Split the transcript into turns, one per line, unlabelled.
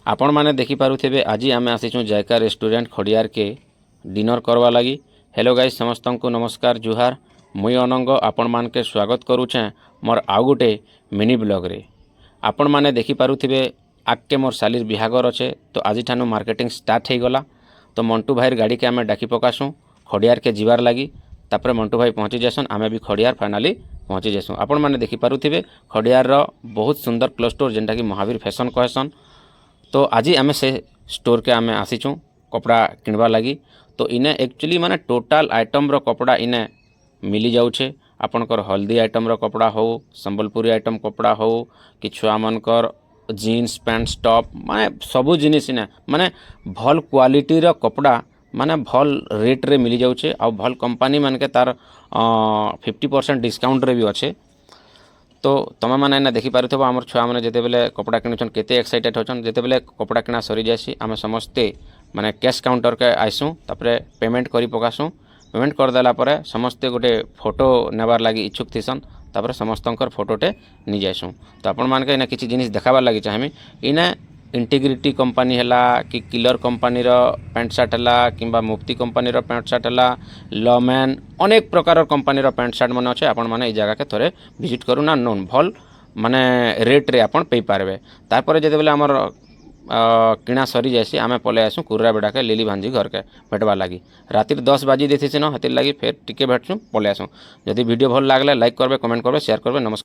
आपण मैंने देखिपे आज आम आसीचु जायका रेस्टोरेंट खड़ियार के डिनर करवा लगी। हेलो गाइस, समस्त को नमस्कार जुहार। मुई अनंग आपण मान के स्वागत करुचे मोर आउ गोटे मिनी ब्लॉग रे। आपण मैंने देखिपे आगे मोर सालीर बिहागर अच्छे, तो आज ठानु मार्केटिंग स्टार्ट हो गला। तो मंटू भाई गाड़ी के आम डाकी पकासुँ खड़ियार के जीवार लगी। तापर मंटू भाई पहुँची जासन, आमे भी खड़ियार फाइनाली पहुँची जासूँ। आपण मैंने देखिपे खड़ियार बहुत सुंदर क्लोज स्टोर जेनटा कि महावीर फैशन कहसन। तो आज आम से स्टोर के आम आसीचु कपड़ा किणवा लगी। तो इने एक्चुअली माने टोटाल आइटम रो कपड़ा इने मिली जाउछे। आपनकर हल्दी आइटम रो कपड़ा हो, संबलपुरी आइटम कपड़ा हो कि छुआ मनकर जीन्स पैंट टॉप माने सबू जिनिस इने माने भल क्वालिटी रो कपड़ा माने भल रेट रे मिली जाउछे। आ भल कंपनी मान के तार 50% डिस्काउंट रे भी अच्छे। तो तुम मैंने देखिपार आम छुआ मैंने जिते बेले कपड़ा किणुन केते एक्साइटेड होचन। जिते बेले कपड़ा किणा सरी जासी आम समस्ते माने कैश काउंटर के आइसुँ, तापर पेमेंट करी पकासुँ। पेमेंट करदेला परे समस्ते गोटे फोटो नेबार लगी इच्छुक थीसन। तापर समस्तंकर फोटोटे नि जाइसुँ। तो आपण मानके इना किछि जिनिस देखाबार लगी चाहमी। इना इंटीग्रिटी कंपनी हैला कि किलर कंपनी रो पैंट शर्ट हैला किंबा मुफ्ती कंपनी रो पैंट शर्ट हैला, लॉमैन अनेक प्रकार कंपनी रो पैंट शर्ट मन अच्छे। आपण माने ए जगह के थोड़े विजिट करू ना नोन भल माने रेट रे आपण पे पारबे। तारपर जेते बेले हमर किणा सरी जासी आमे पले आसू कुर्रा बेड़ा के लिली भांजी घर के भेटवा लगी। रातिर 10 बाजी देथि न हेतिर लगी फेर टिके भेटसु पले आसू। जदि वीडियो भल लागले लाइक करबे, कमेंट करबे, शेयर करबे। नमस्कार।